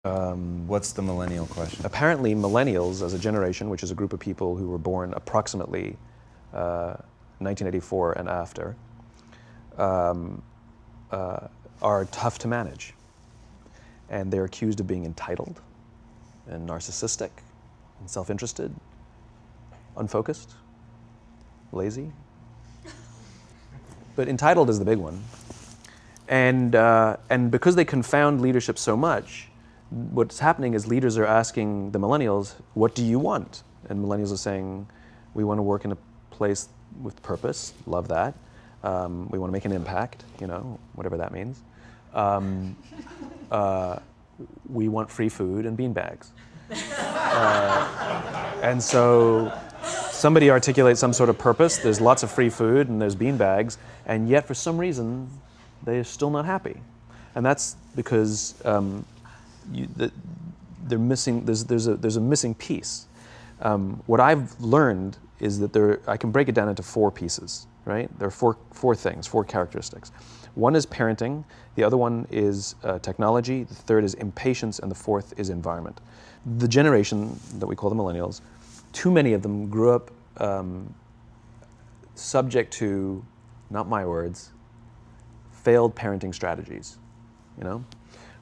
What's the millennial question? Apparently, millennials as a generation, which is a group of people who were born approximately 1984 and after, are tough to manage. And they're accused of being entitled and narcissistic and self-interested, unfocused, lazy. But entitled is the big one. And because they confound leadership so much, what's happening is leaders are asking the millennials, what do you want? And millennials are saying, we want to work in a place with purpose, love that. We want to make an impact, whatever that means. We want free food and beanbags. And so somebody articulates some sort of purpose, there's lots of free food and there's beanbags, and yet for some reason, they're still not happy. And that's because they're missing, there's a missing piece. What I've learned is that I can break it down into 4 pieces, right? There are four things, 4 characteristics. One is parenting, the other one is technology, the third is impatience, and the fourth is environment. The generation that we call the millennials, too many of them grew up subject to, not my words, failed parenting strategies,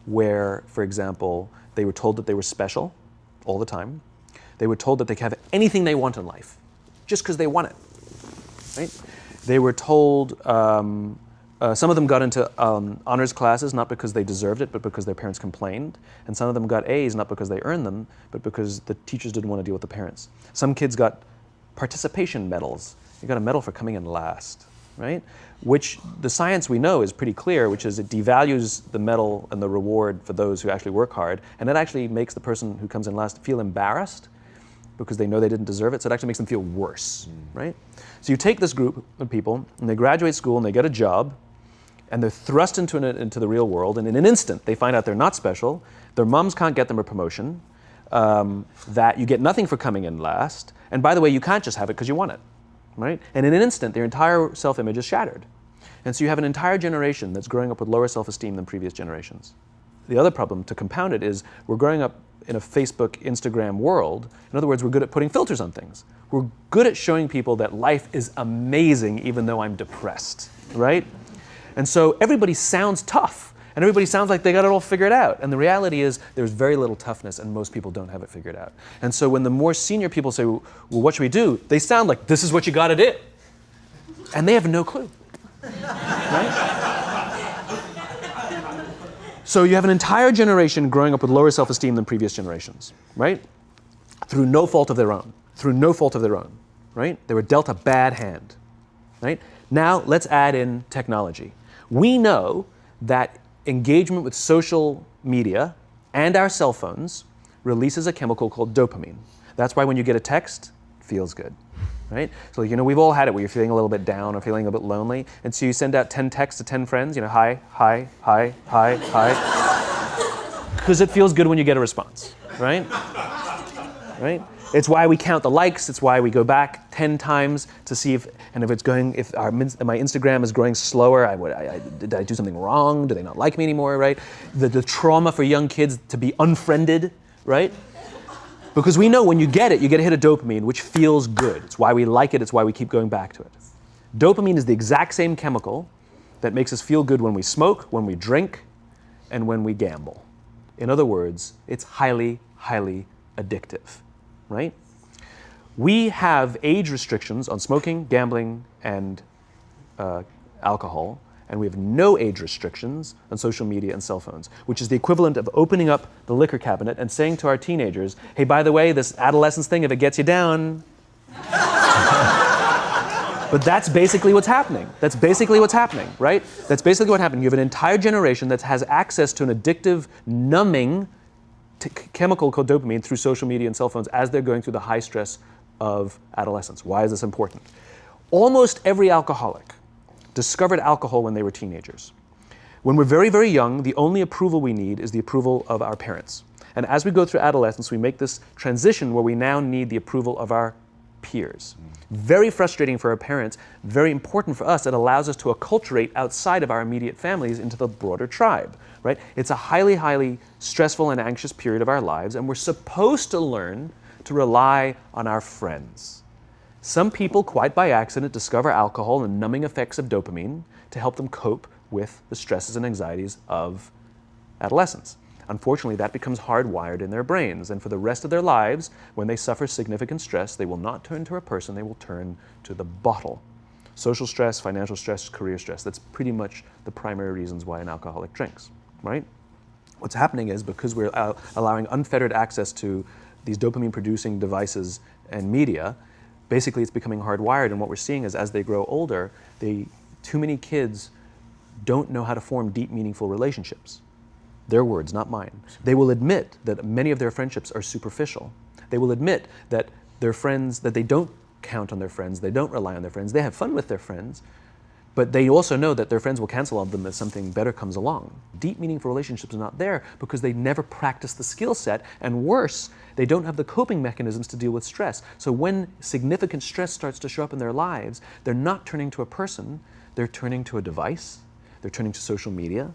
where, for example, they were told that they were special all the time. They were told that they could have anything they want in life, just because they want it, right? They were told, some of them got into honors classes, not because they deserved it, but because their parents complained. And some of them got A's, not because they earned them, but because the teachers didn't want to deal with the parents. Some kids got participation medals. You got a medal for coming in last, right? Which the science we know is pretty clear, which is it devalues the medal and the reward for those who actually work hard. And it actually makes the person who comes in last feel embarrassed because they know they didn't deserve it. So it actually makes them feel worse, right? So you take this group of people and they graduate school and they get a job and they're thrust into the real world, and in an instant they find out they're not special, their moms can't get them a promotion, that you get nothing for coming in last, and by the way, you can't just have it because you want it, right? And in an instant, their entire self-image is shattered. And so you have an entire generation that's growing up with lower self-esteem than previous generations. The other problem, to compound it, is we're growing up in a Facebook, Instagram world. In other words, we're good at putting filters on things. We're good at showing people that life is amazing even though I'm depressed, right? And so everybody sounds tough, and everybody sounds like they got it all figured out. And the reality is there's very little toughness, and most people don't have it figured out. And so when the more senior people say, well, what should we do? They sound like, this is what you got to do. And they have no clue, right? So you have an entire generation growing up with lower self-esteem than previous generations, right? Through no fault of their own, right? They were dealt a bad hand, right? Now let's add in technology. We know that engagement with social media and our cell phones releases a chemical called dopamine. That's why when you get a text, it feels good, right? So we've all had it where you're feeling a little bit down or feeling a bit lonely, and so you send out 10 texts to 10 friends, hi, hi, hi, hi, hi, because it feels good when you get a response, right? Right? It's why we count the likes. It's why we go back 10 times to see if my Instagram is growing slower, did I do something wrong? Do they not like me anymore, right? The trauma for young kids to be unfriended, right? Because we know when you get it, you get a hit of dopamine, which feels good. It's why we like it. It's why we keep going back to it. Dopamine is the exact same chemical that makes us feel good when we smoke, when we drink, and when we gamble. In other words, it's highly, highly addictive. Right? We have age restrictions on smoking, gambling, and alcohol, and we have no age restrictions on social media and cell phones, which is the equivalent of opening up the liquor cabinet and saying to our teenagers, hey, by the way, this adolescence thing, if it gets you down. But that's basically what's happening. That's basically what's happening, right? That's basically what happened. You have an entire generation that has access to an addictive, numbing chemical called dopamine through social media and cell phones as they're going through the high stress of adolescence. Why is this important? Almost every alcoholic discovered alcohol when they were teenagers. When we're very, very young, the only approval we need is the approval of our parents. And as we go through adolescence, we make this transition where we now need the approval of our peers. Very frustrating for our parents, very important for us. It allows us to acculturate outside of our immediate families into the broader tribe, right? It's a highly, highly stressful and anxious period of our lives, and we're supposed to learn to rely on our friends. Some people, quite by accident, discover alcohol and numbing effects of dopamine to help them cope with the stresses and anxieties of adolescence. Unfortunately, that becomes hardwired in their brains, and for the rest of their lives, when they suffer significant stress, they will not turn to a person, they will turn to the bottle. Social stress, financial stress, career stress, that's pretty much the primary reasons why an alcoholic drinks, right? What's happening is, because we're allowing unfettered access to these dopamine-producing devices and media, basically it's becoming hardwired, and what we're seeing is, as they grow older, too many kids don't know how to form deep, meaningful relationships. Their words, not mine. They will admit that many of their friendships are superficial. They will admit that their friends, that they don't count on their friends, they don't rely on their friends, they have fun with their friends, but they also know that their friends will cancel on them if something better comes along. Deep, meaningful relationships are not there because they never practice the skill set, and worse, they don't have the coping mechanisms to deal with stress. So when significant stress starts to show up in their lives, they're not turning to a person, they're turning to a device, they're turning to social media,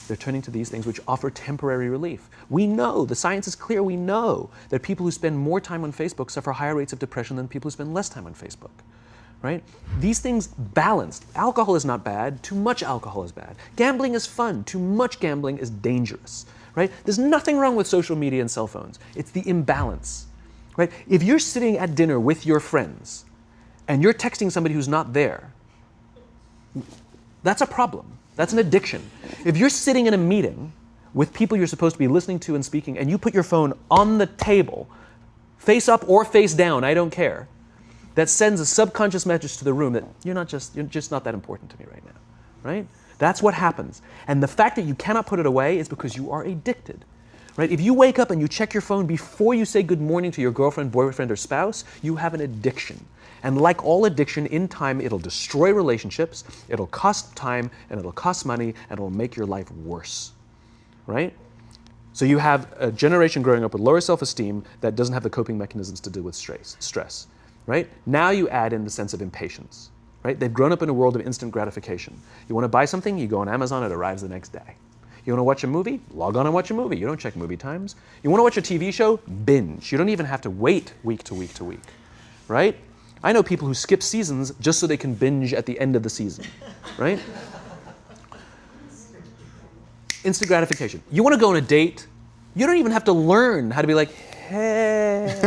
they're turning to these things which offer temporary relief. We know, the science is clear, we know that people who spend more time on Facebook suffer higher rates of depression than people who spend less time on Facebook, right? These things balanced. Alcohol is not bad, too much alcohol is bad. Gambling is fun, too much gambling is dangerous, right? There's nothing wrong with social media and cell phones. It's the imbalance, right? If you're sitting at dinner with your friends and you're texting somebody who's not there, that's a problem. That's an addiction. If you're sitting in a meeting with people you're supposed to be listening to and speaking, and you put your phone on the table, face up or face down, I don't care, that sends a subconscious message to the room that you're just not that important to me right now, right? That's what happens. And the fact that you cannot put it away is because you are addicted, right? If you wake up and you check your phone before you say good morning to your girlfriend, boyfriend, or spouse, you have an addiction. And like all addiction, in time, it'll destroy relationships, it'll cost time, and it'll cost money, and it'll make your life worse, right? So you have a generation growing up with lower self-esteem that doesn't have the coping mechanisms to deal with stress, right? Now you add in the sense of impatience, right? They've grown up in a world of instant gratification. You want to buy something, you go on Amazon, it arrives the next day. You want to watch a movie? Log on and watch a movie. You don't check movie times. You want to watch a TV show? Binge. You don't even have to wait week to week to week, right? I know people who skip seasons just so they can binge at the end of the season, right? Instant gratification. You want to go on a date? You don't even have to learn how to be like, hey.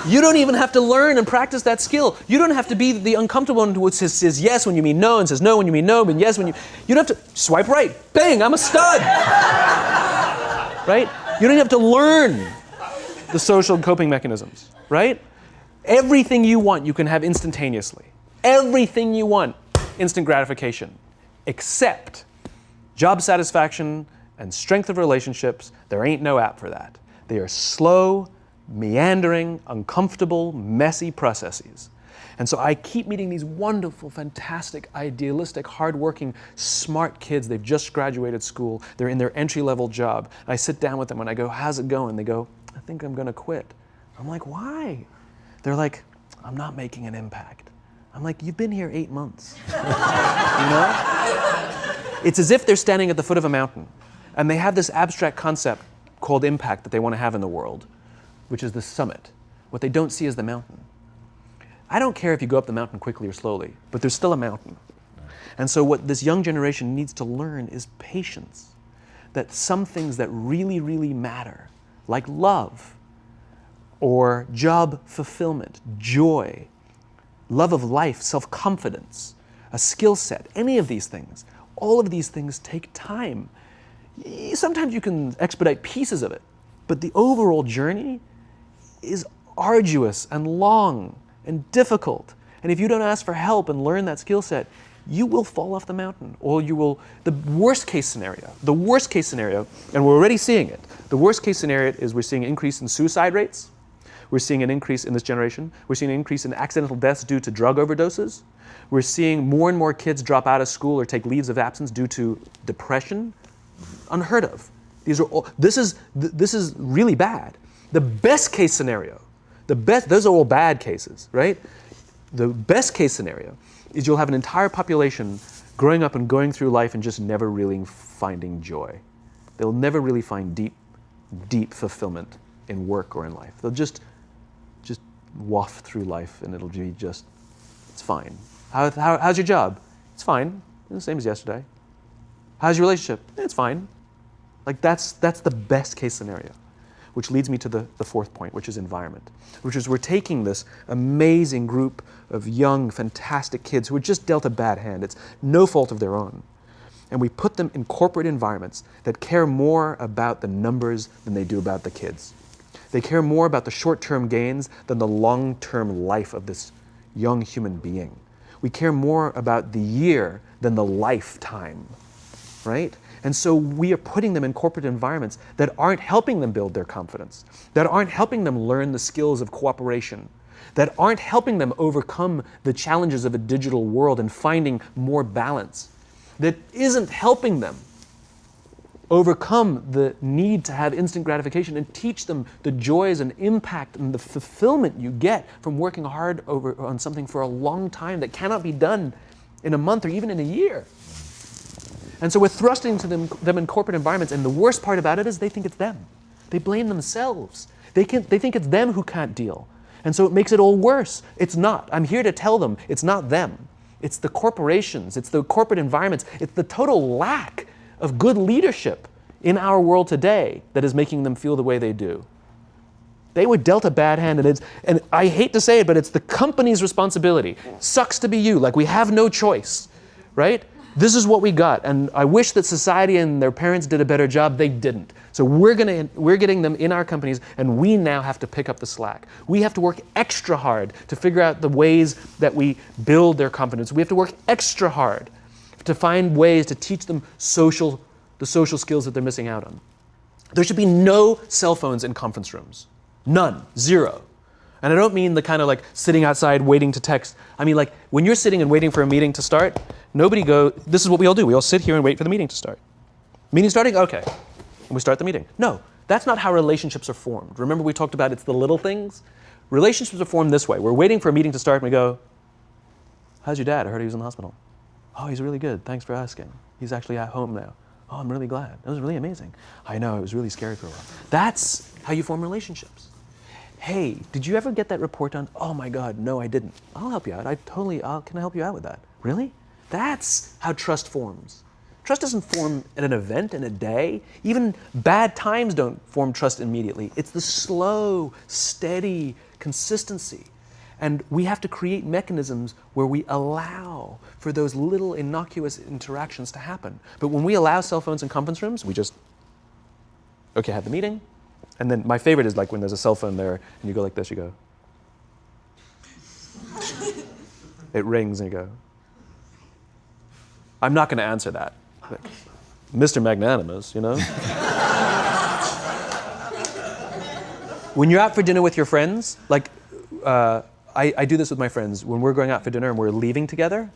You don't even have to learn and practice that skill. You don't have to be the uncomfortable one who says yes when you mean no, and says no when you mean no, and yes when you... You don't have to swipe right. Bang, I'm a stud. Right? You don't have to learn the social coping mechanisms, right? Everything you want, you can have instantaneously. Everything you want, instant gratification. Except job satisfaction and strength of relationships, there ain't no app for that. They are slow, meandering, uncomfortable, messy processes. And so I keep meeting these wonderful, fantastic, idealistic, hardworking, smart kids. They've just graduated school. They're in their entry-level job. And I sit down with them and I go, how's it going? They go, I think I'm going to quit. I'm like, why? They're like, I'm not making an impact. I'm like, you've been here 8 months. You know? It's as if they're standing at the foot of a mountain and they have this abstract concept called impact that they want to have in the world, which is the summit. What they don't see is the mountain. I don't care if you go up the mountain quickly or slowly, but there's still a mountain. And so what this young generation needs to learn is patience. That some things that really, really matter, like love, or job fulfillment, joy, love of life, self-confidence, a skill set, any of these things, all of these things take time. Sometimes you can expedite pieces of it, but the overall journey is arduous and long and difficult. And if you don't ask for help and learn that skill set, you will fall off the mountain, or you will, the worst case scenario, and we're already seeing it, the worst case scenario is we're seeing an increase in suicide rates, we're seeing an increase in this generation, we're seeing an increase in accidental deaths due to drug overdoses, we're seeing more and more kids drop out of school or take leaves of absence due to depression, unheard of. This is really bad. The best case scenario, those are all bad cases, right? The best case scenario is you'll have an entire population growing up and going through life and just never really finding joy. They'll never really find deep fulfillment in work or in life. They'll just waft through life and it'll be just, it's fine. How's your job? It's fine. It's the same as yesterday. How's your relationship? It's fine. Like that's the best case scenario, which leads me to the fourth point, which is environment, which is we're taking this amazing group of young, fantastic kids who are just dealt a bad hand. It's no fault of their own. And we put them in corporate environments that care more about the numbers than they do about the kids. They care more about the short-term gains than the long-term life of this young human being. We care more about the year than the lifetime, right? And so we are putting them in corporate environments that aren't helping them build their confidence, that aren't helping them learn the skills of cooperation, that aren't helping them overcome the challenges of a digital world and finding more balance, that isn't helping them overcome the need to have instant gratification and teach them the joys and impact and the fulfillment you get from working hard on something for a long time that cannot be done in a month or even in a year. And so we're thrusting to them in corporate environments, and the worst part about it is they think it's them. They blame themselves. They think it's them who can't deal. And so it makes it all worse. It's not. I'm here to tell them it's not them. It's the corporations, it's the corporate environments, it's the total lack of good leadership in our world today that is making them feel the way they do. They were dealt a bad hand, and I hate to say it, but it's the company's responsibility. Sucks to be you, like we have no choice, right? This is what we got, and I wish that society and their parents did a better job. They didn't. So we're getting them in our companies, and we now have to pick up the slack. We have to work extra hard to figure out the ways that we build their confidence. We have to work extra hard to find ways to teach them the social skills that they're missing out on. There should be no cell phones in conference rooms. None. Zero. And I don't mean the kind of like sitting outside waiting to text. I mean like when you're sitting and waiting for a meeting to start, this is what we all do. We all sit here and wait for the meeting to start. Meeting starting? Okay. And we start the meeting. No, that's not how relationships are formed. Remember we talked about it's the little things? Relationships are formed this way. We're waiting for a meeting to start and we go, how's your dad? I heard he was in the hospital. Oh, he's really good. Thanks for asking. He's actually at home now. Oh, I'm really glad. That was really amazing. I know, it was really scary for a while. That's how you form relationships. Hey, did you ever get that report done? Oh my God, no, I didn't. I'll help you out. Can I help you out with that? Really? That's how trust forms. Trust doesn't form at an event in a day. Even bad times don't form trust immediately. It's the slow, steady consistency. And we have to create mechanisms where we allow for those little innocuous interactions to happen. But when we allow cell phones in conference rooms, we just, okay, have the meeting. And then my favorite is like when there's a cell phone there and you go like this, you go. It rings and you go. I'm not going to answer that. Like, Mr. Magnanimous, you know? When you're out for dinner with your friends, like I do this with my friends. When we're going out for dinner and we're leaving together,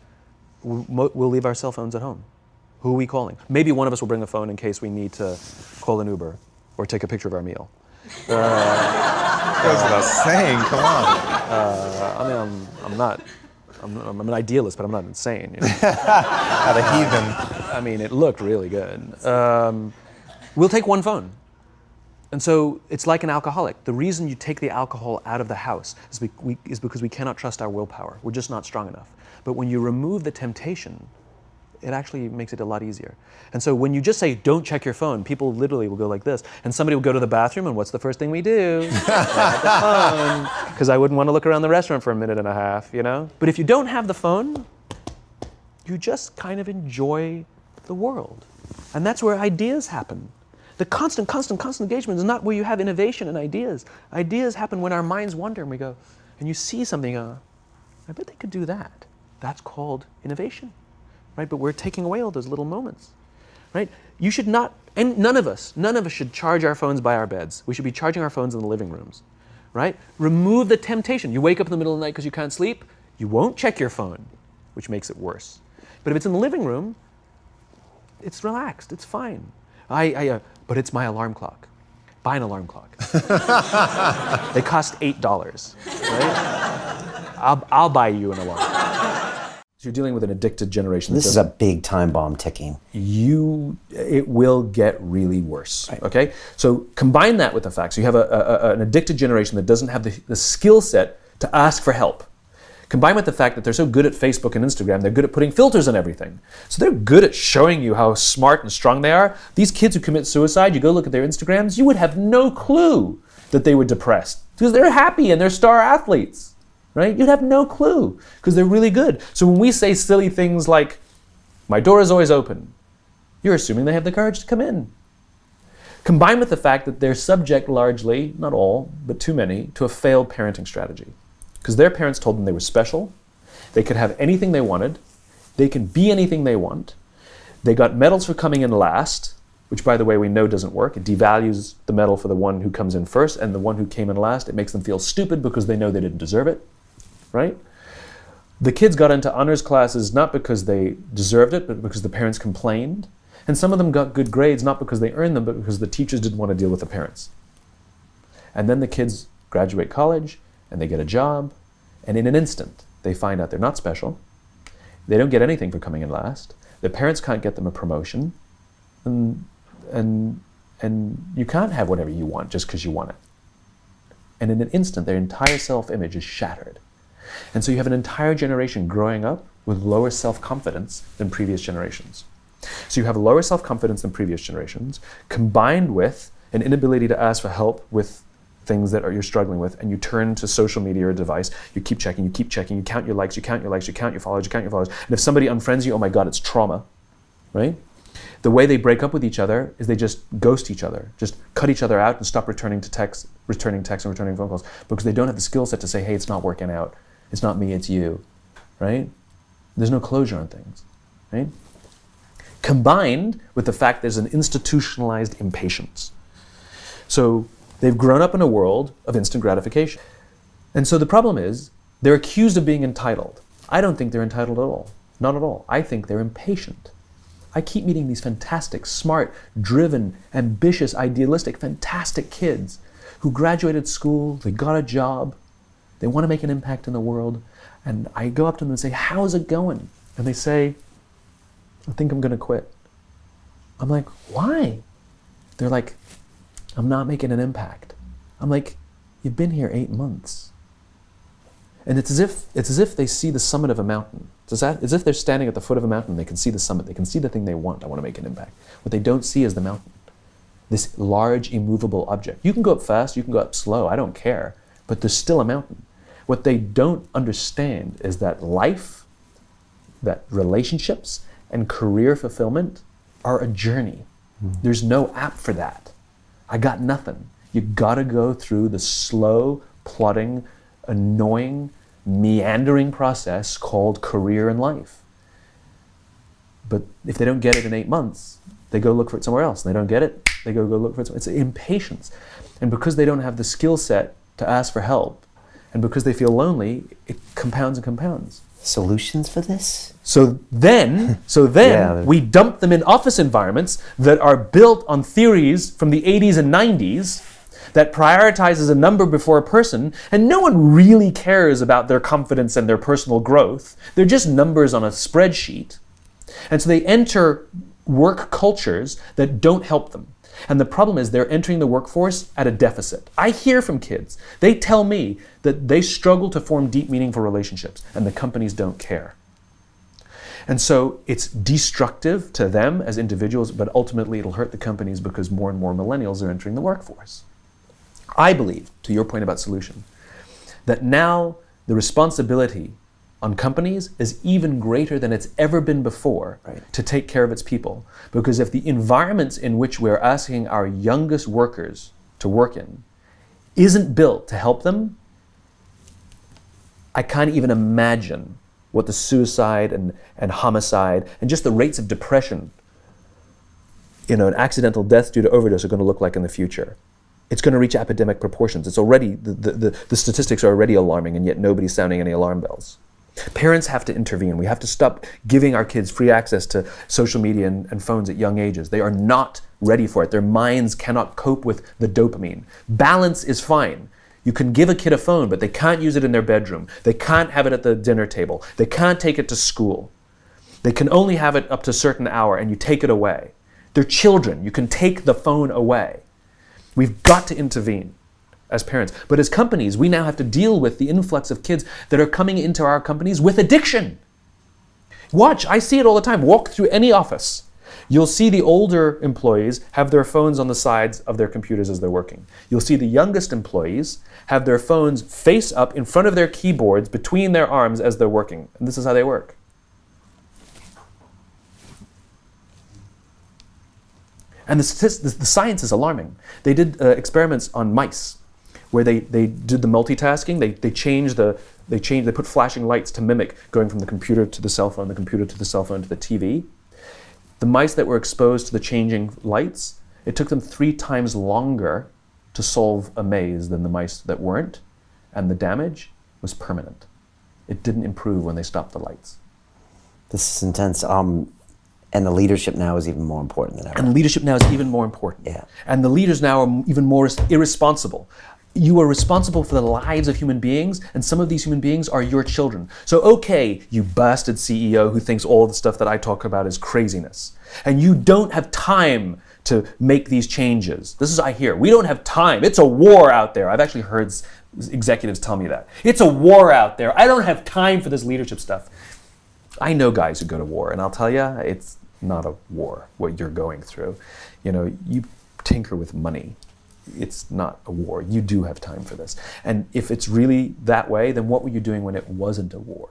we'll leave our cell phones at home. Who are we calling? Maybe one of us will bring a phone in case we need to call an Uber or take a picture of our meal. Goes without saying, come on. I'm an idealist, but I'm not insane. You know? Not a heathen. I mean, it looked really good. We'll take one phone. And so it's like an alcoholic. The reason you take the alcohol out of the house is because we cannot trust our willpower. We're just not strong enough. But when you remove the temptation, it actually makes it a lot easier. And so when you just say, don't check your phone, people literally will go like this. And somebody will go to the bathroom, and what's the first thing we do? Grab the phone. Because I wouldn't want to look around the restaurant for a minute and a half, you know? But if you don't have the phone, you just kind of enjoy the world. And that's where ideas happen. The constant engagement is not where you have innovation and ideas. Ideas happen when our minds wander and we go, and you see something, I bet they could do that. That's called innovation. Right? But we're taking away all those little moments, right? You should not, and none of us should charge our phones by our beds. We should be charging our phones in the living rooms, right? Remove the temptation. You wake up in the middle of the night because you can't sleep, you won't check your phone, which makes it worse. But if it's in the living room, it's relaxed, it's fine. But it's my alarm clock. buy an alarm clock. They cost $8, right? I'll buy you an alarm clock. So you're dealing with an addicted generation. This is a big time bomb ticking. It will get really worse, Right. okay? So combine that with the fact, so you have an addicted generation that doesn't have the skill set to ask for help. Combine with the fact that they're so good at Facebook and Instagram, they're good at putting filters on everything. So they're good at showing you how smart and strong they are. These kids who commit suicide, you go look at their Instagrams, you would have no clue that they were depressed because they're happy and they're star athletes, right? You'd have no clue because they're really good. So when we say silly things like, my door is always open, you're assuming they have the courage to come in. Combined with the fact that they're subject largely, not all, but too many, to a failed parenting strategy. Because their parents told them they were special, they could have anything they wanted, they can be anything they want, they got medals for coming in last, which by the way we know doesn't work. It devalues the medal for the one who comes in first, and the one who came in last, it makes them feel stupid because they know they didn't deserve it, right? The kids got into honors classes not because they deserved it, but because the parents complained. And some of them got good grades not because they earned them, but because the teachers didn't want to deal with the parents. And then the kids graduate college, and they get a job, and in an instant, they find out they're not special. They don't get anything for coming in last. Their parents can't get them a promotion, and you can't have whatever you want just because you want it. And in an instant, their entire self-image is shattered. And so you have an entire generation growing up with lower self-confidence than previous generations. So you have lower self-confidence than previous generations, combined with an inability to ask for help with things that you're struggling with, and you turn to social media or a device, you keep checking, you count your likes, you count your followers, and if somebody unfriends you, oh my God, it's trauma, right? The way they break up with each other is they just ghost each other, just cut each other out and stop returning texts and returning phone calls because they don't have the skill set to say, hey, it's not working out, it's not me, it's you, right? There's no closure on things, right? Combined with the fact there's an institutionalized impatience. So they've grown up in a world of instant gratification. And so the problem is, they're accused of being entitled. I don't think they're entitled at all. Not at all. I think they're impatient. I keep meeting these fantastic, smart, driven, ambitious, idealistic, fantastic kids who graduated school, they got a job, they want to make an impact in the world, and I go up to them and say, how's it going? And they say, I think I'm going to quit. I'm like, why? They're like, I'm not making an impact. I'm like, you've been here 8 months. And it's as if they see the summit of a mountain. It's as if they're standing at the foot of a mountain, they can see the summit, they can see the thing they want, I want to make an impact. What they don't see is the mountain. This large, immovable object. You can go up fast, you can go up slow, I don't care, but there's still a mountain. What they don't understand is that life, that relationships, and career fulfillment are a journey. There's no app for that. I got nothing. You gotta go through the slow, plodding, annoying, meandering process called career and life. But if they don't get it in 8 months, they go look for it somewhere else. And they don't get it, they go look for it somewhere. It's impatience. And because they don't have the skill set to ask for help, and because they feel lonely, it compounds and compounds. Solutions for this? So then Yeah. we dump them in office environments that are built on theories from the 80s and 90s that prioritizes a number before a person, and no one really cares about their confidence and their personal growth. They're just numbers on a spreadsheet. And so they enter work cultures that don't help them. And the problem is they're entering the workforce at a deficit. I hear from kids. They tell me that they struggle to form deep, meaningful relationships, and the companies don't care. And so it's destructive to them as individuals, but ultimately it'll hurt the companies because more and more millennials are entering the workforce. I believe, to your point about solution, that now the responsibility on companies is even greater than it's ever been before to take care of its people. Because if the environments in which we're asking our youngest workers to work in isn't built to help them, I can't even imagine what the suicide and homicide and just the rates of depression, and accidental deaths due to overdose are going to look like in the future. It's going to reach epidemic proportions. It's already, the statistics are already alarming, and yet nobody's sounding any alarm bells. Parents have to intervene. We have to stop giving our kids free access to social media and phones at young ages. They are not ready for it. Their minds cannot cope with the dopamine. Balance is fine. You can give a kid a phone, but they can't use it in their bedroom. They can't have it at the dinner table. They can't take it to school. They can only have it up to a certain hour, and you take it away. They're children. You can take the phone away. We've got to intervene as parents. But as companies, we now have to deal with the influx of kids that are coming into our companies with addiction. Watch, I see it all the time. Walk through any office. You'll see the older employees have their phones on the sides of their computers as they're working. You'll see the youngest employees have their phones face up in front of their keyboards between their arms as they're working. And this is how they work. And the science is alarming. They did experiments on mice where they did the multitasking. They put flashing lights to mimic going from the computer to the cell phone, the computer to the cell phone to the TV. The mice that were exposed to the changing lights, it took them 3 times longer to solve a maze than the mice that weren't, and the damage was permanent. It didn't improve when they stopped the lights. This is intense. And the leadership now is even more important than ever. And leadership now is even more important. Yeah. And the leaders now are even more irresponsible. You are responsible for the lives of human beings, and some of these human beings are your children. So okay, you bastard CEO who thinks all the stuff that I talk about is craziness, and you don't have time to make these changes. This is I hear. We don't have time. It's a war out there. I've actually heard executives tell me that. It's a war out there. I don't have time for this leadership stuff. I know guys who go to war, and I'll tell you, it's not a war, what you're going through. You know, you tinker with money. It's not a war. You do have time for this. And if it's really that way, then what were you doing when it wasn't a war?